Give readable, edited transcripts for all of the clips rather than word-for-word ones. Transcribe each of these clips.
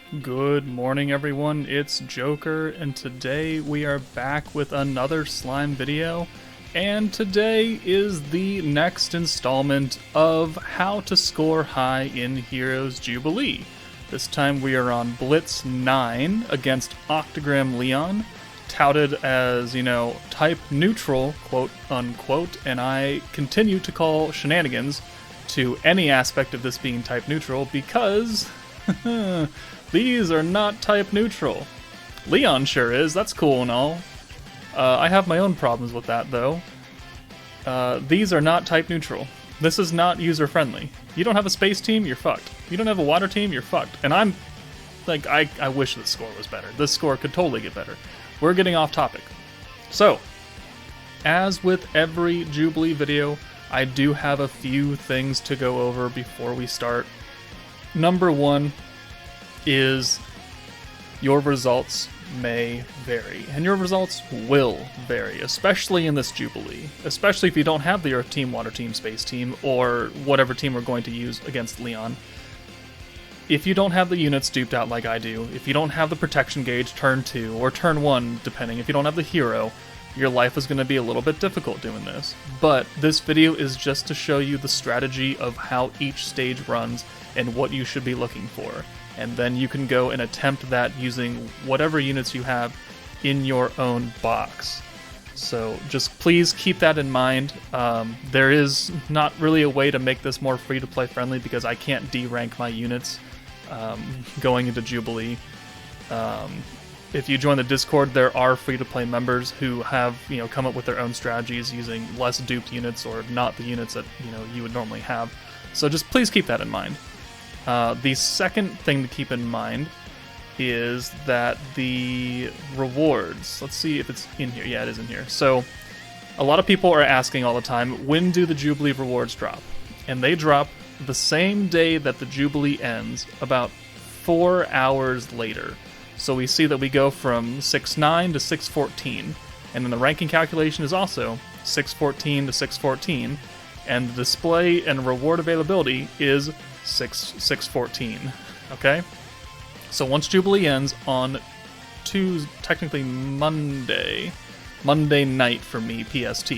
Good morning, everyone. It's Joker, and today we are back with another slime video. And today is the next installment of how to score high in Heroes Jubilee. This time we are on BLITZ 9 against Octagram Leon, touted as, type neutral, quote unquote, and I continue to call shenanigans to any aspect of this being type neutral because these are not type neutral. Leon sure is, that's cool and all. I have my own problems with that though. These are not type neutral. This is not user friendly. You don't have a space team, you're fucked. You don't have a water team, you're fucked. And I'm like, I wish this score was better. This score could totally get better. We're getting off topic. So, as with every Jubilee video, I do have a few things to go over before we start. Number one is your results may vary, and your results will vary, especially in this Jubilee, especially if you don't have the Earth Team, Water Team, Space Team, or whatever team we're going to use against Leon. If you don't have the units duped out like I do, if you don't have the protection gauge turn 2, or turn 1, depending, if you don't have the hero, your life is going to be a little bit difficult doing this. But this video is just to show you the strategy of how each stage runs and what you should be looking for. And then you can go and attempt that using whatever units you have in your own box. So just please keep that in mind. There is not really a way to make this more free-to-play friendly because I can't D-rank my units going into Jubilee. If you join the Discord, there are free-to-play members who have, come up with their own strategies using less duped units or not the units that, you would normally have. So just please keep that in mind. The second thing to keep in mind is that the rewards, let's see if it's in here. Yeah, it is in here. So a lot of people are asking all the time, when do the Jubilee rewards drop? And they drop the same day that the Jubilee ends, about 4 hours later. So we see that we go from 6-9 to 6-14, and then the ranking calculation is also 6-14 to 6-14, and the display and reward availability is 6-14. Okay? So once Jubilee ends on technically Monday night for me, PST,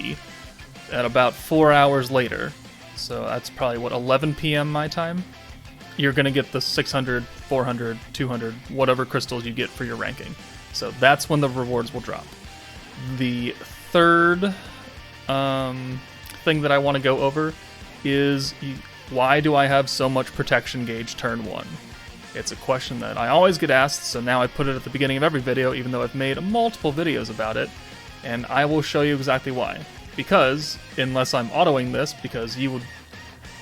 at about 4 hours later, so that's probably, 11 p.m. my time, you're going to get the 600, 400, 200, whatever crystals you get for your ranking. So that's when the rewards will drop. The third thing that I want to go over is why do I have so much protection gauge turn 1? It's a question that I always get asked, so now I put it at the beginning of every video, even though I've made multiple videos about it, and I will show you exactly why. Because, unless I'm autoing this, because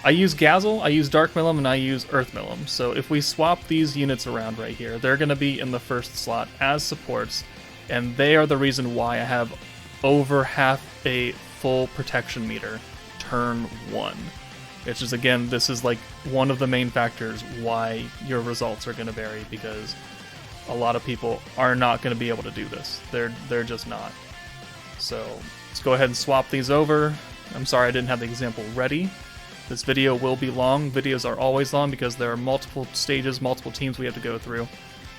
I use Gazel, I use Dark Millum, and I use Earth Millum. So if we swap these units around right here, they're going to be in the first slot as supports, and they are the reason why I have over half a full protection meter turn 1. It's just, again, this is like one of the main factors why your results are going to vary, because a lot of people are not going to be able to do this. They're just not. So let's go ahead and swap these over. I'm sorry I didn't have the example ready. This video will be long. Videos are always long because there are multiple stages, multiple teams we have to go through.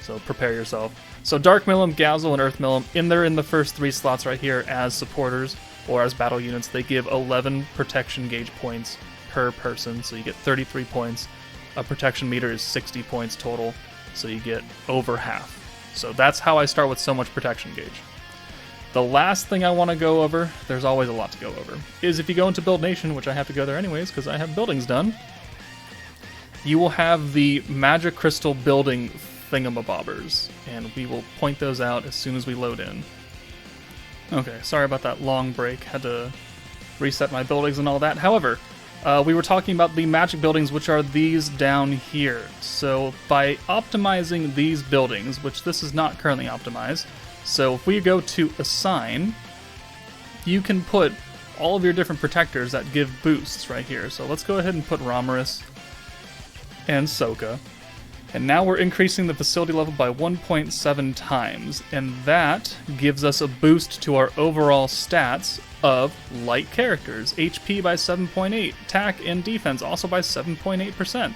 So prepare yourself. So Dark Millum, Gazel, and Earth Millum, they're in the first 3 slots right here as supporters or as battle units. They give 11 protection gauge points per person, so you get 33 points. A protection meter is 60 points total, so you get over half. So that's how I start with so much protection gauge. The last thing I want to go over, there's always a lot to go over, is if you go into Build Nation, which I have to go there anyways because I have buildings done, you will have the Magic Crystal building thingamabobbers, and we will point those out as soon as we load in. Okay, sorry about that long break, had to reset my buildings and all that. However, we were talking about the magic buildings, which are these down here. So by optimizing these buildings, which this is not currently optimized, so if we go to assign, you can put all of your different protectors that give boosts right here. So let's go ahead and put Romerus and Soka. And now we're increasing the facility level by 1.7 times, and that gives us a boost to our overall stats of light characters. HP by 7.8, attack and defense also by 7.8%.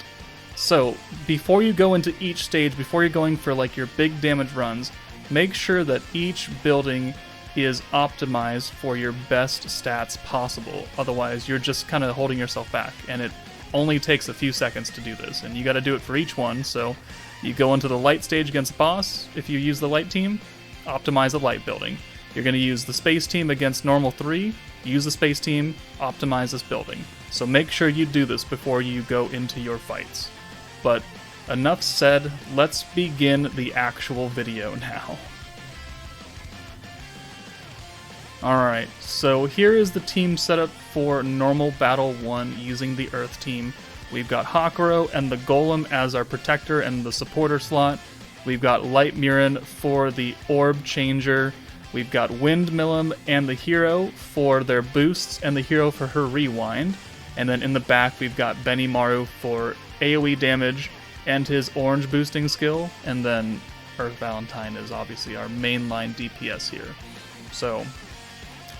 So before you go into each stage, before you're going for like your big damage runs, make sure that each building is optimized for your best stats possible. Otherwise, you're just kind of holding yourself back, and it only takes a few seconds to do this, and you got to do it for each one. So you go into the light stage against the boss. If you use the light team, optimize the light building. You're going to use the space team against normal 3, use the space team, optimize this building. So make sure you do this before you go into your fights. But enough said, let's begin the actual video now. Alright, so here is the team setup for normal Battle 1 using the Earth team. We've got Hakuro and the Golem as our protector and the supporter slot. We've got Light Mirren for the Orb Changer. We've got Windmillum and the Hero for their boosts and the Hero for her rewind. And then in the back we've got Benimaru for AoE damage and his orange boosting skill. And then Earth Valentine is obviously our mainline DPS here. So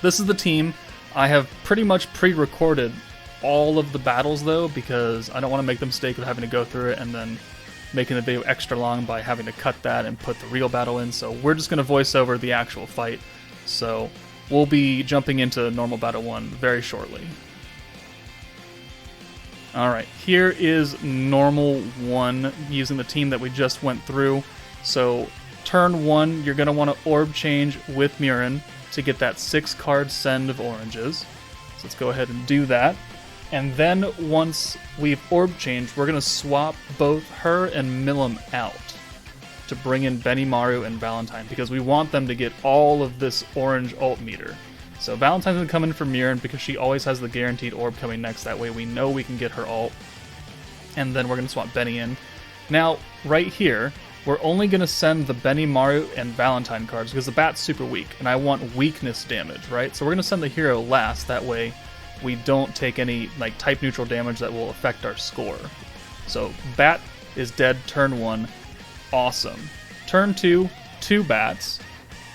this is the team. I have pretty much pre-recorded all of the battles though, because I don't want to make the mistake of having to go through it and then making the video extra long by having to cut that and put the real battle in. So we're just going to voice over the actual fight. So we'll be jumping into normal Battle 1 very shortly. Alright, here is normal 1 using the team that we just went through. So turn 1, you're going to want to orb change with Mirren to get that 6-card send of oranges. So let's go ahead and do that. And then once we've orb changed, we're going to swap both her and Millum out to bring in Benimaru and Valentine, because we want them to get all of this orange ult meter. So Valentine's going to come in for Mirren because she always has the guaranteed orb coming next. That way we know we can get her ult. And then we're going to swap Benny in. Now, right here, we're only going to send the Benimaru and Valentine cards because the bat's super weak, and I want weakness damage, right? So we're going to send the hero last. That way we don't take any like type neutral damage that will affect our score. So bat is dead turn 1. Awesome. Turn 2, 2 bats.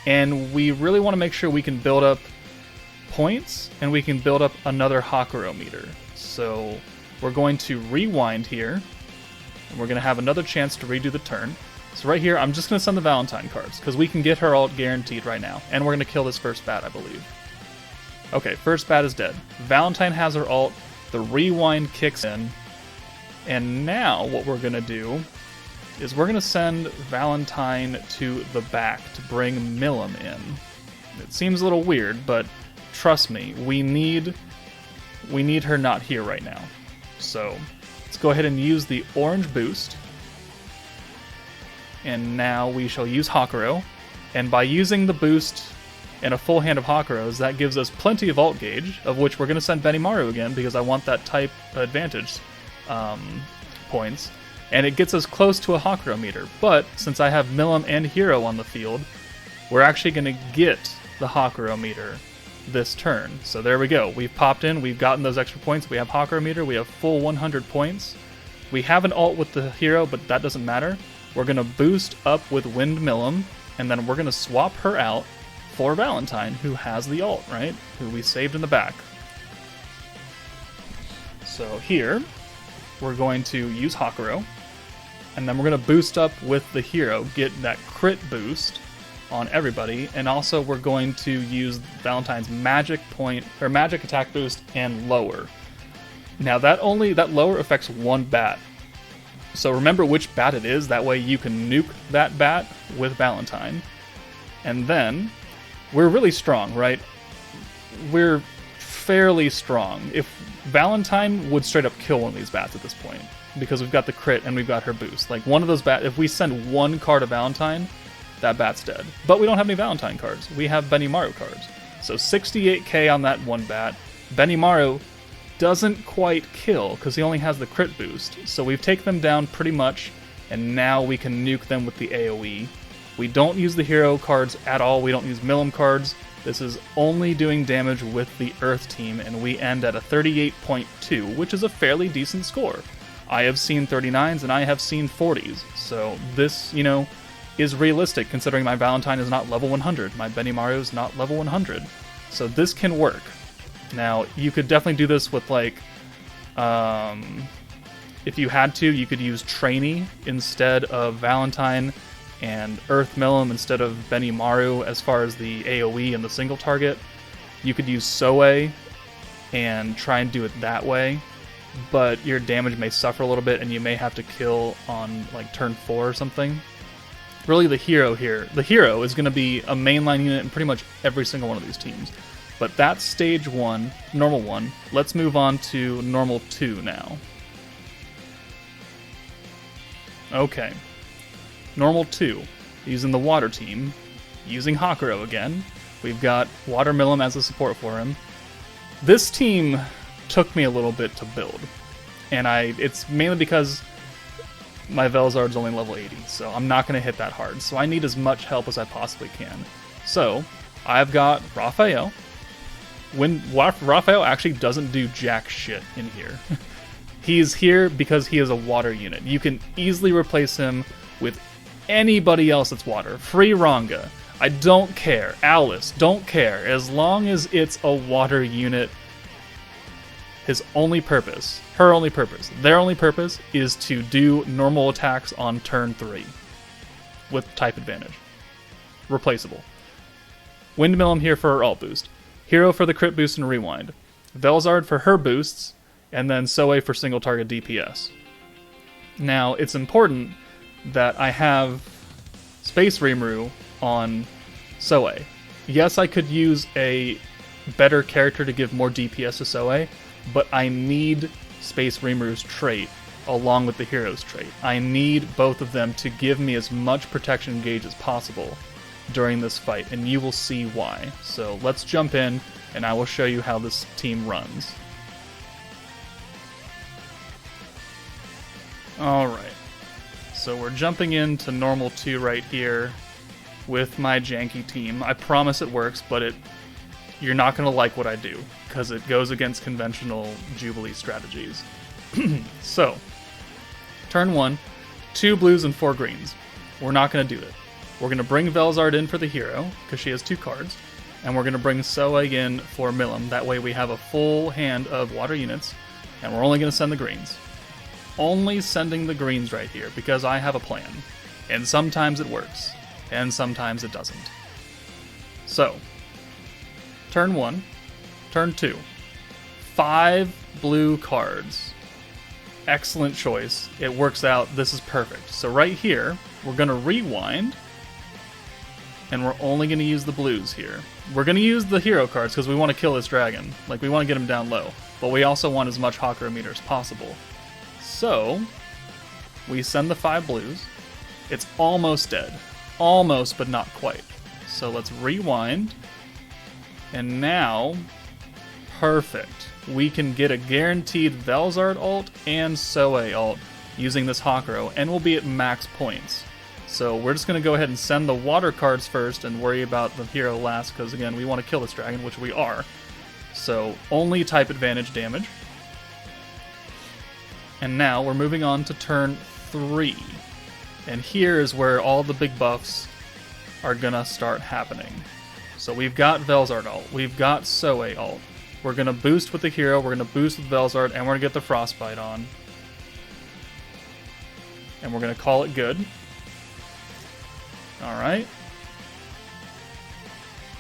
And we really want to make sure we can build up points and we can build up another Hakuro meter. So we're going to rewind here, and we're going to have another chance to redo the turn. So right here, I'm just going to send the Valentine cards because we can get her ult guaranteed right now. And we're going to kill this first bat, I believe. Okay, first bat is dead. Valentine has her ult, the rewind kicks in, and now what we're going to do is we're going to send Valentine to the back to bring Millum in. It seems a little weird, but trust me, we need her not here right now. So let's go ahead and use the orange boost. And now we shall use Hakuro, and by using the boost and a full hand of Hakuros, that gives us plenty of ult gauge, of which we're going to send Benimaru again because I want that type advantage points. And it gets us close to a Hakuro meter. But since I have Millum and Hero on the field, we're actually going to get the Hakuro meter this turn. So there we go. We've popped in. We've gotten those extra points. We have Hakuro meter. We have full 100 points. We have an ult with the Hero, but that doesn't matter. We're going to boost up with Wind Millum, and then we're going to swap her out for Valentine, who has the ult, right? Who we saved in the back. So here, we're going to use Hakuro, and then we're going to boost up with the Hero, get that crit boost on everybody, and also we're going to use Valentine's magic point, or magic attack boost, and lower. Now that lower affects one bat. So remember which bat it is, that way you can nuke that bat with Valentine. And then we're really strong, right? We're fairly strong. If Valentine would straight up kill one of these bats at this point, because we've got the crit and we've got her boost. Like one of those bats, if we send one card of Valentine, that bat's dead. But we don't have any Valentine cards. We have Benimaru cards. So 68k on that one bat. Benimaru doesn't quite kill because he only has the crit boost. So we've taken them down pretty much, and now we can nuke them with the AoE. We don't use the hero cards at all. We don't use Millum cards. This is only doing damage with the Earth team, and we end at a 38.2, which is a fairly decent score. I have seen 39s and I have seen 40s. So this, is realistic considering my Valentine is not level 100. My Benimaru is not level 100. So this can work. Now, you could definitely do this with, like, If you had to, you could use Trainee instead of Valentine, and Earth Milim instead of Benimaru as far as the AoE and the single target. You could use Soe and try and do it that way, but your damage may suffer a little bit and you may have to kill on like turn 4 or something. Really the hero here. The hero is going to be a mainline unit in pretty much every single one of these teams. But that's stage 1, normal 1. Let's move on to normal 2 now. Okay. Normal 2, using the water team, using Hakuro again. We've got Water Milim as a support for him. This team took me a little bit to build, and it's mainly because my Velzard's only level 80, so I'm not going to hit that hard, so I need as much help as I possibly can. So, I've got Raphael. When Raphael actually doesn't do jack shit in here. He's here because he is a water unit. You can easily replace him with anybody else that's water. Free Ranga. I don't care. Alice, don't care. As long as it's a water unit, his only purpose, her only purpose, their only purpose is to do normal attacks on turn 3 with type advantage. Replaceable. Windmill here for her ult boost. Hero for the crit boost and rewind. Velzard for her boosts, and then Soe for single target DPS. Now, it's important that I have Space Rimuru on Soe. Yes, I could use a better character to give more DPS to Soe, but I need Space Rimuru's trait along with the hero's trait. I need both of them to give me as much protection gauge as possible during this fight, and you will see why. So let's jump in, and I will show you how this team runs. Alright, so we're jumping into normal 2 right here with my janky team. I promise it works, but you're not going to like what I do, because it goes against conventional Jubilee strategies. So, turn 1, 2 blues and 4 greens. We're not going to do it. We're going to bring Velzard in for the hero, because she has 2 cards, and we're going to bring Soe in for Milim. That way we have a full hand of water units, and we're only going to send the greens. Only sending the greens right here, because I have a plan. And sometimes it works, and sometimes it doesn't. So, turn 1, turn 2. 5 blue cards. Excellent choice. It works out. This is perfect. So right here, we're going to rewind, and we're only going to use the blues here. We're going to use the hero cards because we want to kill this dragon. Like, we want to get him down low. But we also want as much Hakuro meter as possible. So, we send the 5 blues. It's almost dead. Almost, but not quite. So let's rewind. And now, perfect. We can get a guaranteed Velzard ult and Soe ult using this Hakuro, and we'll be at max points. So we're just going to go ahead and send the water cards first and worry about the hero last, because again, we want to kill this dragon, which we are. So only type advantage damage. And now we're moving on to turn 3. And here is where all the big buffs are gonna start happening. So we've got Velzard ult, we've got Soe ult. We're gonna boost with the hero, we're gonna boost with Velzard, and we're gonna get the Frostbite on. And we're gonna call it good. Alright.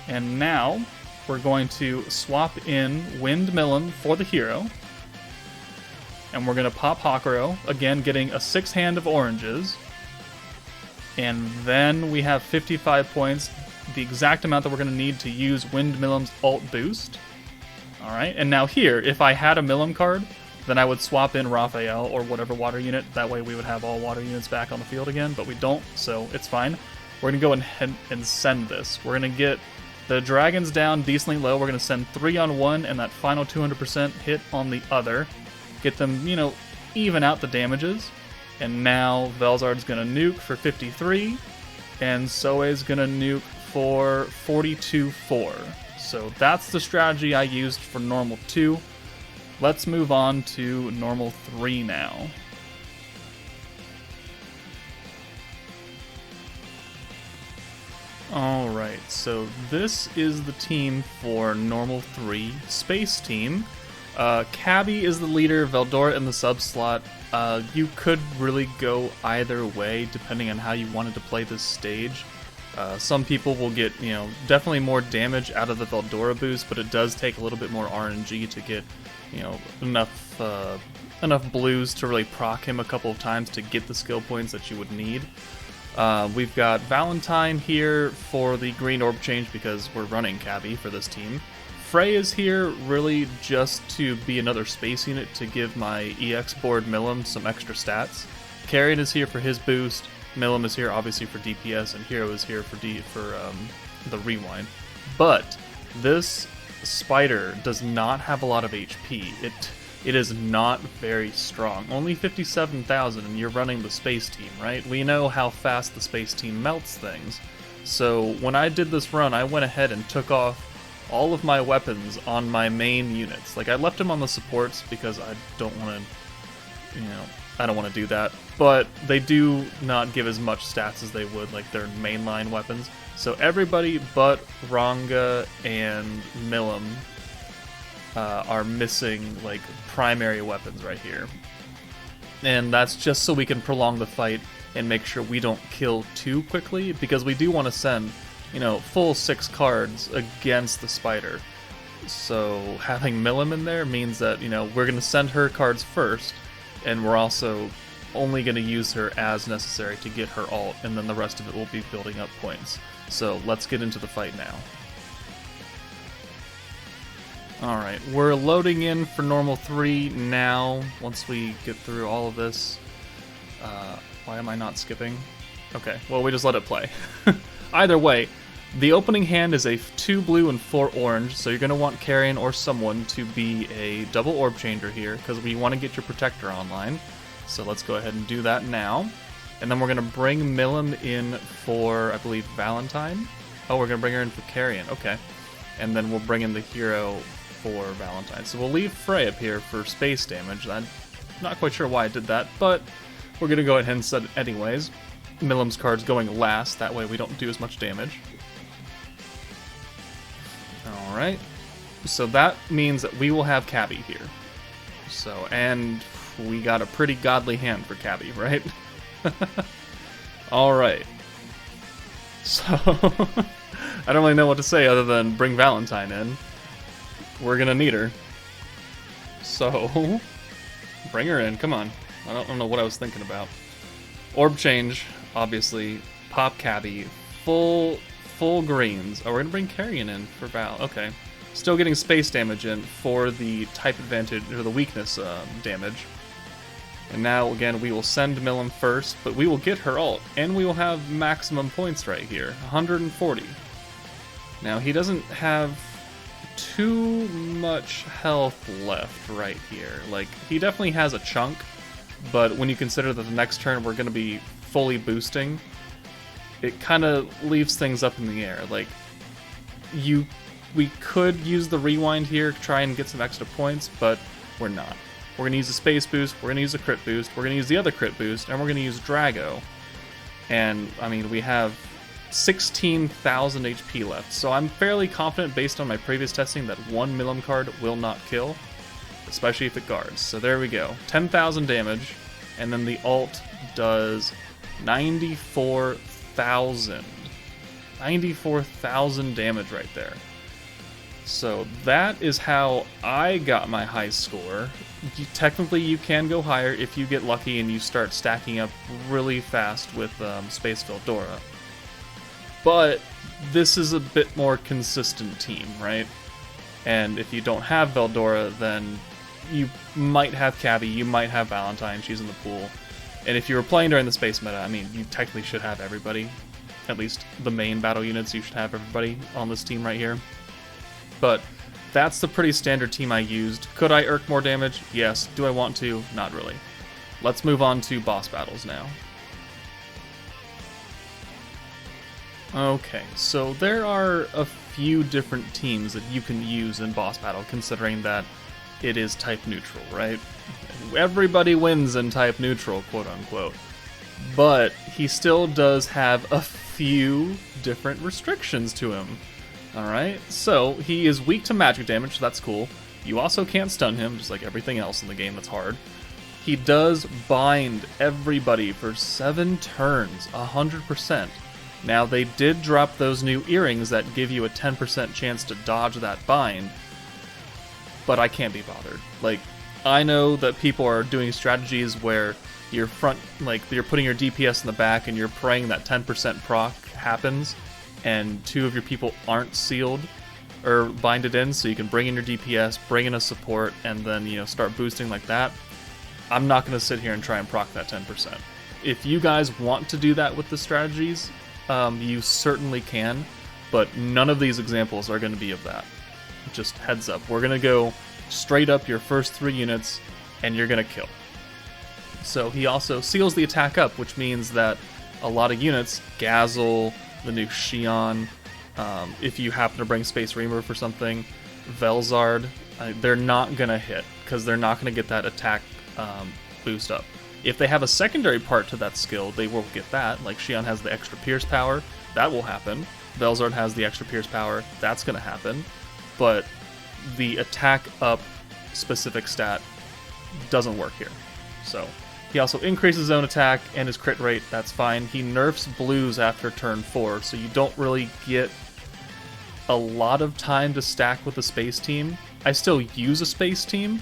And now we're going to swap in Windmill for the hero. And we're going to pop Hakuro, again getting a 6 hand of oranges. And then we have 55 points, the exact amount that we're going to need to use Windmillim's ult boost. Alright, and now here, if I had a Milim card, then I would swap in Raphael or whatever water unit. That way we would have all water units back on the field again, but we don't, so it's fine. We're going to go ahead and send this. We're going to get the dragons down decently low. We're going to send 3 on one and that final 200% hit on the other. Get them, even out the damages. And now Velzard's going to nuke for 53, and Soe's going to nuke for 42-4. So that's the strategy I used for normal 2. Let's move on to normal 3 now. Alright, so this is the team for normal 3, Space Team. Cabby is the leader, Veldora in the sub slot. You could really go either way depending on how you wanted to play this stage. Some people will get, definitely more damage out of the Veldora boost, but it does take a little bit more RNG to get, enough blues to really proc him a couple of times to get the skill points that you would need. We've got Valentine here for the green orb change because we're running Cabby for this team. Frey is here really just to be another space unit to give my EX board Milim some extra stats. Carrion is here for his boost, Milim is here obviously for DPS, and Hero is here for the rewind. But this spider does not have a lot of HP. It is not very strong. Only 57,000, and you're running the space team, right? We know how fast the space team melts things. So when I did this run, I went ahead and took off all of my weapons on my main units. Like, I left them on the supports because I don't want to, I don't want to do that. But they do not give as much stats as they would, like, their mainline weapons. So everybody but Ranga and Milim are missing, like, primary weapons right here. And that's just so we can prolong the fight and make sure we don't kill too quickly, because we do want to send, full 6 cards against the spider. So having Milim in there means that, we're going to send her cards first, and we're also only going to use her as necessary to get her ult, and then the rest of it will be building up points. So let's get into the fight now. Alright, we're loading in for normal 3 now, once we get through all of this. Why am I not skipping? Okay, well, we just let it play. Either way, the opening hand is a 2 blue and 4 orange, so you're going to want Carrion or someone to be a double orb changer here, because we want to get your protector online. So let's go ahead and do that now. And then we're going to bring Milim in for, I believe, Valentine. Oh, we're going to bring her in for Carrion, okay. And then we'll bring in the hero for Valentine. So we'll leave Frey up here for space damage. I'm not quite sure why I did that, but we're going to go ahead and set it anyways. Milim's card's going last, that way we don't do as much damage. Alright, so that means that we will have Cabby here. So, and we got a pretty godly hand for Cabby, right? Alright. So, I don't really know what to say other than bring Valentine in. We're gonna need her. So, bring her in, come on. I don't know what I was thinking about. Orb change, obviously. Pop Cabby. Full greens. Oh, we're gonna bring Carrion in for Val. Okay. Still getting space damage in for the type advantage, or the weakness damage. And now, again, we will send Milim first, but we will get her ult, and we will have maximum points right here. 140. Now, he doesn't have too much health left right here. Like, he definitely has a chunk, but when you consider that the next turn we're going to be fully boosting, it kind of leaves things up in the air. Like, we could use the rewind here, try and get some extra points, but we're not. We're going to use a space boost, we're going to use a crit boost, we're going to use the other crit boost, and we're going to use Drago. And, I mean, we have 16,000 HP left, so I'm fairly confident based on my previous testing that one Milim card will not kill, especially if it guards. So there we go. 10,000 damage, and then the ult does 94,000. 94,000 damage right there. So that is how I got my high score. Technically, you can go higher if you get lucky and you start stacking up really fast with Space Veldora. But this is a bit more consistent team, right? And if you don't have Veldora, then you might have Cabby, you might have Valentine, she's in the pool. And if you were playing during the space meta, I mean, you technically should have everybody. At least the main battle units, you should have everybody on this team right here. But that's the pretty standard team I used. Could I irk more damage? Yes. Do I want to? Not really. Let's move on to boss battles now. Okay, so there are a few different teams that you can use in boss battle, considering that it is type neutral, right? Everybody wins in type neutral, quote unquote. But he still does have a few different restrictions to him. Alright, so he is weak to magic damage, so that's cool. You also can't stun him, just like everything else in the game that's hard. He does bind everybody for 7 turns, 100%. Now, they did drop those new earrings that give you a 10% chance to dodge that bind, but I can't be bothered. Like, I know that people are doing strategies where you're putting your DPS in the back and you're praying that 10% proc happens, and 2 of your people aren't sealed or binded in, so you can bring in your DPS, bring in a support, and then, you know, start boosting like that. I'm not going to sit here and try and proc that 10%. If you guys want to do that with the strategies, you certainly can, but none of these examples are going to be of that. Just heads up. We're going to go straight up your first 3 units, and you're going to kill. So he also seals the attack up, which means that a lot of units, Gazel, the new Shion, if you happen to bring Space Reamer for something, Velzard, they're not going to hit, because they're not going to get that attack boost up. If they have a secondary part to that skill, they will get that. Like Shion has the extra Pierce power, that will happen. Velzard has the extra Pierce power, that's going to happen. But the attack up specific stat doesn't work here. So he also increases his own attack and his crit rate, that's fine. He nerfs blues after turn 4, so you don't really get a lot of time to stack with the space team. I still use a space team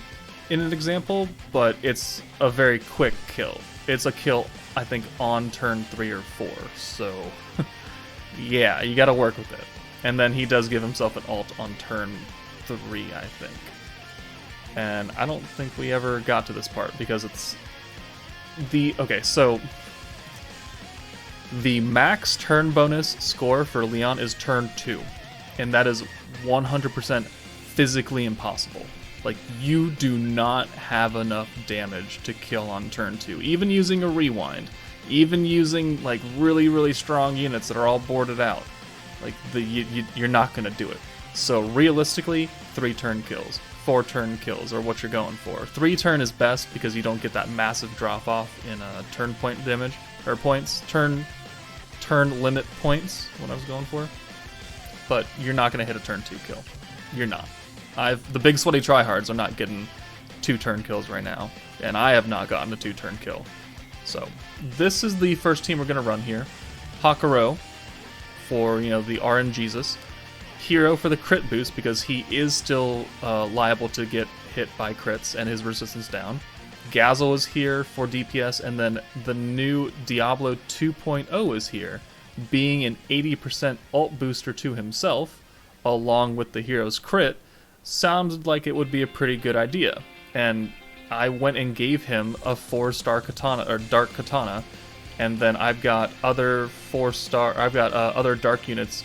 in an example, but it's a very quick kill. It's a kill, I think, on turn 3 or 4, so yeah, you gotta work with it. And then he does give himself an ult on turn 3, I think. And I don't think we ever got to this part, because it's okay, so the max turn bonus score for Leon is turn 2, and that is 100% physically impossible. Like, you do not have enough damage to kill on turn 2, even using a rewind, even using like really, really strong units that are all boarded out. Like, you're not going to do it. So realistically, 3 turn kills, 4 turn kills are what you're going for. 3 turn is best because you don't get that massive drop off in turn point damage, or points, turn limit points, what I was going for. But you're not going to hit a turn 2 kill. You're not. The big sweaty tryhards are not getting 2 turn kills right now, and I have not gotten a 2 turn kill. So this is the first team we're going to run here. Hakuro for, you know, the RNGesus. Hero for the crit boost, because he is still liable to get hit by crits and his resistance down. Gazel is here for DPS, and then the new Diablo 2.0 is here, being an 80% ult booster to himself, along with the hero's crit. Sounded like it would be a pretty good idea, and I went and gave him a 4-star katana, or dark katana, and then I've got other 4-star, other dark units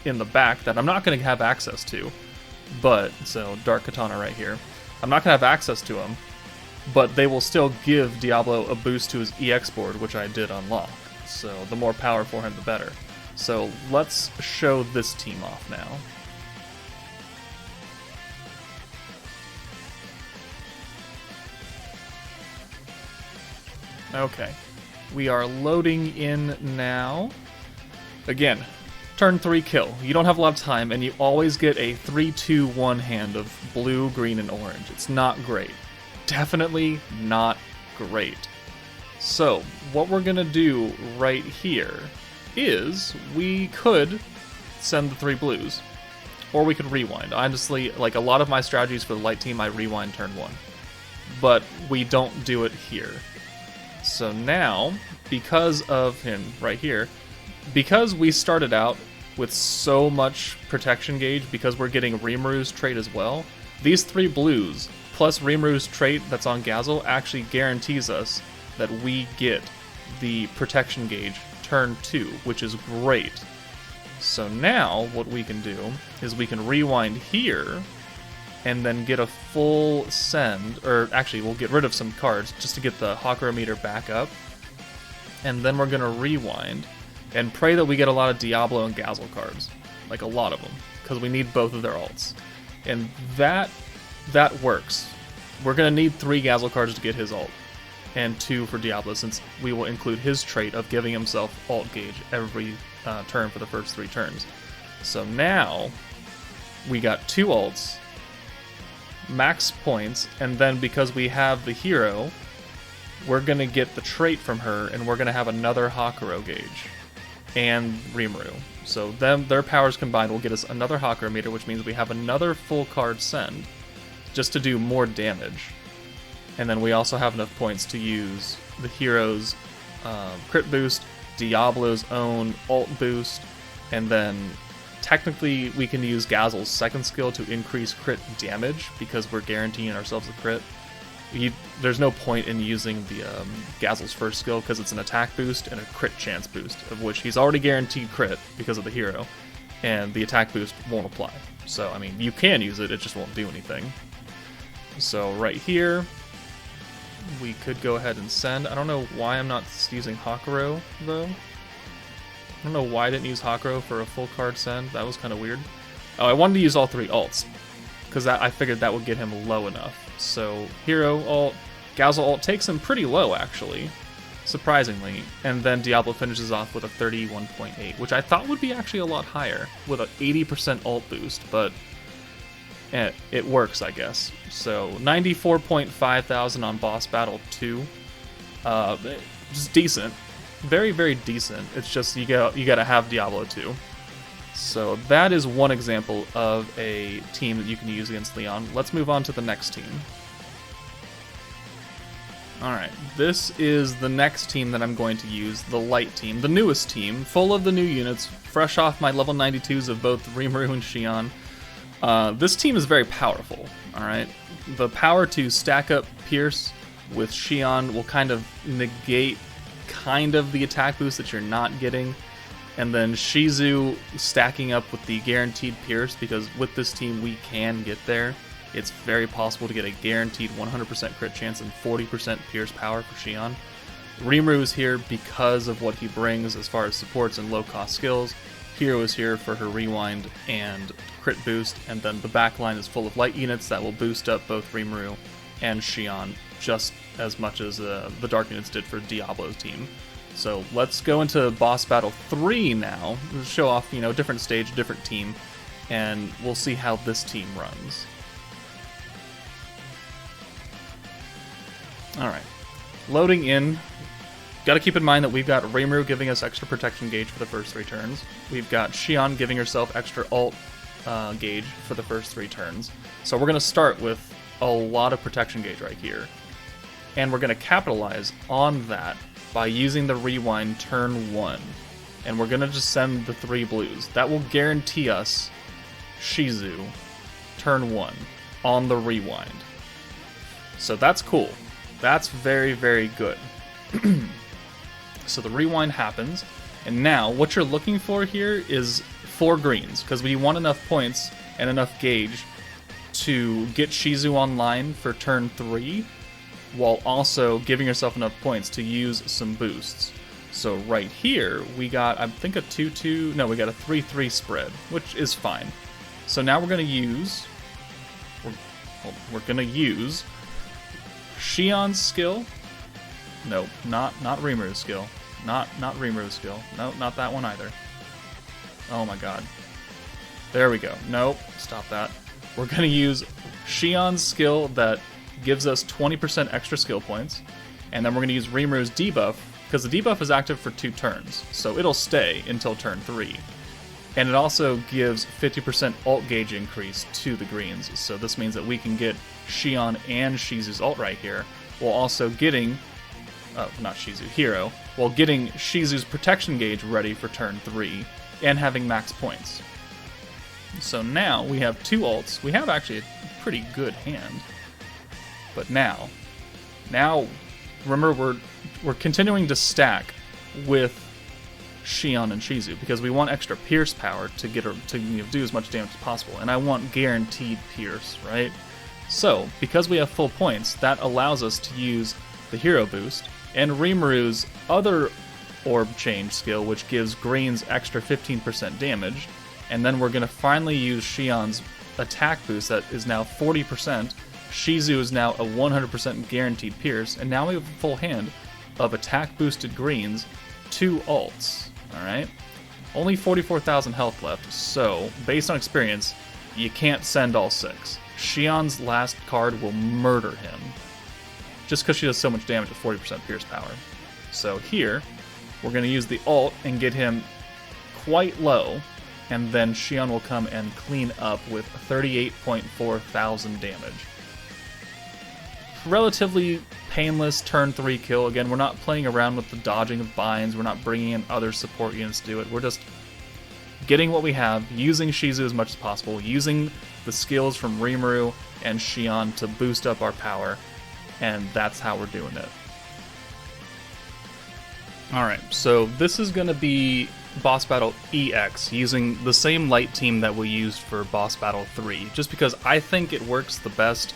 in the back that I'm not going to have access to, but, so dark katana right here, I'm not going to have access to them, but they will still give Diablo a boost to his EX board, which I did unlock, so the more power for him the better. So let's show this team off now. Okay, we are loading in now. Again, turn 3 kill. You don't have a lot of time, and you always get a 3-2-1 hand of blue, green, and orange. It's not great. Definitely not great. So, what we're gonna do right here is we could send the 3 blues, or we could rewind. Honestly, like a lot of my strategies for the light team, I rewind turn 1. But we don't do it here. So now, because of him right here, because we started out with so much protection gauge, because we're getting Rimuru's trait as well, these 3 blues plus Rimuru's trait that's on Gazel actually guarantees us that we get the protection gauge turn 2, which is great. So now what we can do is we can rewind here and then get a full send, or actually we'll get rid of some cards just to get the Hakuro meter back up, and then we're going to rewind and pray that we get a lot of Diablo and Gazel cards, like a lot of them, because we need both of their ults. And that works. We're going to need 3 Gazel cards to get his ult, and 2 for Diablo, since we will include his trait of giving himself ult gauge every turn for the first 3 turns. So now we got 2 ults. max points, and then because we have the hero, we're gonna get the trait from her, and we're gonna have another Hakuro gauge and Rimuru. So their powers combined will get us another Hakuro meter, which means we have another full card send just to do more damage. And then we also have enough points to use the hero's crit boost, Diablo's own ult boost, and then technically we can use Gazel's second skill to increase crit damage because we're guaranteeing ourselves a crit. There's no point in using the Gazel's first skill because it's an attack boost and a crit chance boost, of which he's already guaranteed crit because of the hero, and the attack boost won't apply. So, I mean, you can use it, it just won't do anything. So right here, we could go ahead and send. I don't know why I'm not using Hakuro, though. I don't know why I didn't use Hakuro for a full card send. That was kind of weird. Oh, I wanted to use all 3 ults, because I figured that would get him low enough. So, hero ult, Gazel ult takes him pretty low, actually, surprisingly. And then Diablo finishes off with a 31.8, which I thought would be actually a lot higher, with an 80% ult boost, but it works, I guess. So, 94.5 thousand on boss battle 2. Just decent. Very, very decent. It's just you gotta have Diablo 2. So that is one example of a team that you can use against Leon. Let's move on to the next team. Alright, this is the next team that I'm going to use, the light team, the newest team, full of the new units, fresh off my level 92s of both Rimuru and Shion. This team is very powerful, alright? The power to stack up Pierce with Shion will kind of negate kind of the attack boost that you're not getting. And then Shizu stacking up with the guaranteed Pierce, because with this team we can get there. It's very possible to get a guaranteed 100% crit chance and 40% Pierce power for Shion. Rimuru is here because of what he brings as far as supports and low-cost skills. Hero is here for her rewind and crit boost, and then the backline is full of light units that will boost up both Rimuru and Shion just as much as the dark units did for Diablo's team. So let's go into boss battle 3 now. We'll show off, different stage, different team, and we'll see how this team runs. Alright, loading in. Got to keep in mind that we've got Rimuru giving us extra protection gauge for the first 3 turns. We've got Shion giving herself extra ult gauge for the first 3 turns. So we're going to start with a lot of protection gauge right here. And we're going to capitalize on that by using the rewind turn 1. And we're going to just send the 3 blues. That will guarantee us Shizu turn 1 on the rewind. So that's cool. That's very, very good. So the rewind happens, and now what you're looking for here is 4 greens, because we want enough points and enough gauge to get Shizu online for turn 3, while also giving yourself enough points to use some boosts. So right here, we got, I think, a 2-2, no, we got a 3-3 spread, which is fine. So now we're going to use, we're going to use Shion's skill. No, not Rimuru's skill. Not Rimuru's skill. No, not that one either. Oh my god. There we go. Nope, stop that. We're going to use Shion's skill that gives us 20% extra skill points, and then we're going to use Rimuru's debuff, because the debuff is active for 2 turns, so it'll stay until turn 3. And it also gives 50% ult gauge increase to the greens, so this means that we can get Shion and Shizu's ult right here, while also getting, not Shizu, Hero, while getting Shizu's protection gauge ready for turn 3, and having max points. So now we have 2 ults. We have actually a pretty good hand. But now, remember, we're continuing to stack with Shion and Shizu because we want extra Pierce power to get her to do as much damage as possible, and I want guaranteed Pierce, right? So because we have full points, that allows us to use the Hero boost and Rimuru's other orb change skill, which gives greens extra 15% damage, and then we're going to finally use Shion's attack boost that is now 40%. Shizu is now a 100% guaranteed Pierce, and now we have a full hand of attack boosted greens, 2 ults, alright? Only 44,000 health left, so based on experience, you can't send all 6. Shion's last card will murder him. Just because she does so much damage at 40% pierce power. So here, we're going to use the ult and get him quite low, and then Shion will come and clean up with 38.4 thousand damage. Relatively painless turn 3 kill. Again, we're not playing around with the dodging of binds, we're not bringing in other support units to do it, we're just getting what we have, using Shizu as much as possible, using the skills from Rimuru and Shion to boost up our power, and that's how we're doing it. Alright, so this is going to be Boss Battle EX, using the same light team that we used for Boss Battle 3, just because I think it works the best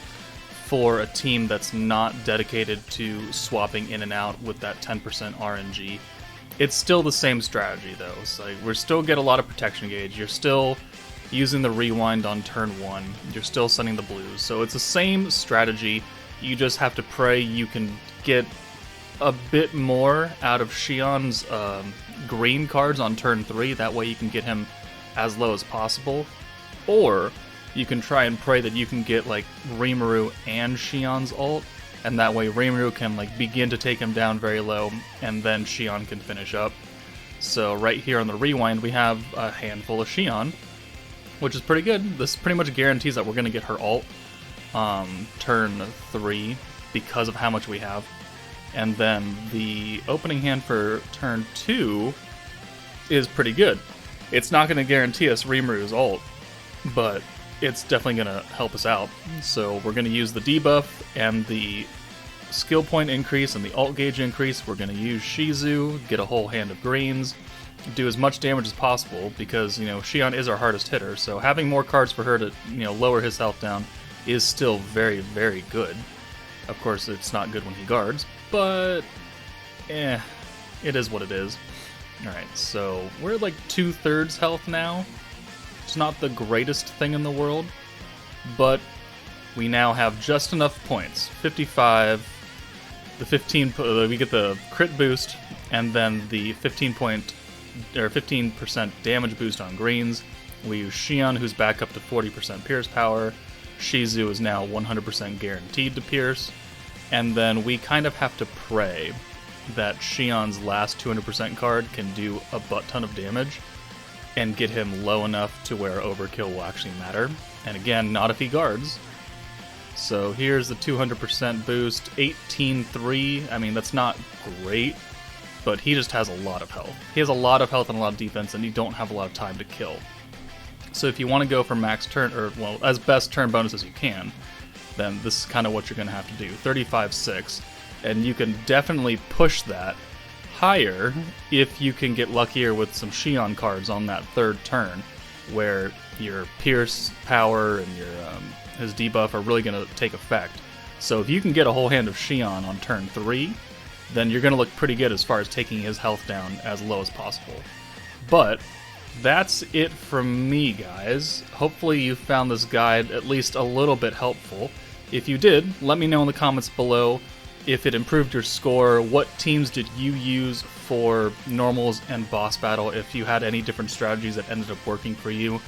for a team that's not dedicated to swapping in and out with that 10% RNG. It's still the same strategy though, so we're still get a lot of protection gauge, you're still using the rewind on turn 1, you're still sending the blues, so it's the same strategy, you just have to pray you can get a bit more out of Shion's green cards on turn 3, that way you can get him as low as possible, or you can try and pray that you can get like Rimuru and Shion's ult, and that way Rimuru can like begin to take him down very low, and then Shion can finish up. So right here on the rewind we have a handful of Shion, which is pretty good. This pretty much guarantees that we're going to get her ult turn 3 because of how much we have. And then the opening hand for turn 2 is pretty good. It's not going to guarantee us Rimuru's ult, but it's definitely going to help us out. So we're going to use the debuff and the skill point increase and the ult gauge increase. We're going to use Shizu, get a whole hand of greens, do as much damage as possible because, you know, Shion is our hardest hitter, so having more cards for her to, you know, lower his health down is still very, very good. Of course, it's not good when he guards, but it is what it is. Alright, so we're like 2/3 health now. It's not the greatest thing in the world, but we now have just enough points. 55, the 15, we get the crit boost, and then the 15% damage boost on greens. We use Shion, who's back up to 40% pierce power. Shizu is now 100% guaranteed to pierce. And then we kind of have to pray that Shion's last 200% card can do a butt ton of damage and get him low enough to where overkill will actually matter. And again, not if he guards. So here's the 200% boost, 18-3. I mean, that's not great, but he just has a lot of health. He has a lot of health and a lot of defense, and you don't have a lot of time to kill. So if you want to go for max turn, or well, as best turn bonus as you can, then this is kind of what you're going to have to do. 35-6, and you can definitely push that higher if you can get luckier with some Shion cards on that third turn, where your Pierce power and your his debuff are really going to take effect. So if you can get a whole hand of Shion on turn 3, then you're going to look pretty good as far as taking his health down as low as possible. But that's it from me, guys. Hopefully you found this guide at least a little bit helpful. If you did, let me know in the comments below if it improved your score, what teams did you use for normals and boss battle, if you had any different strategies that ended up working for you.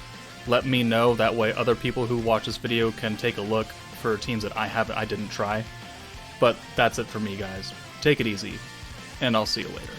Let me know, that way other people who watch this video can take a look for teams that I didn't try. But that's it for me, guys. Take it easy, and I'll see you later.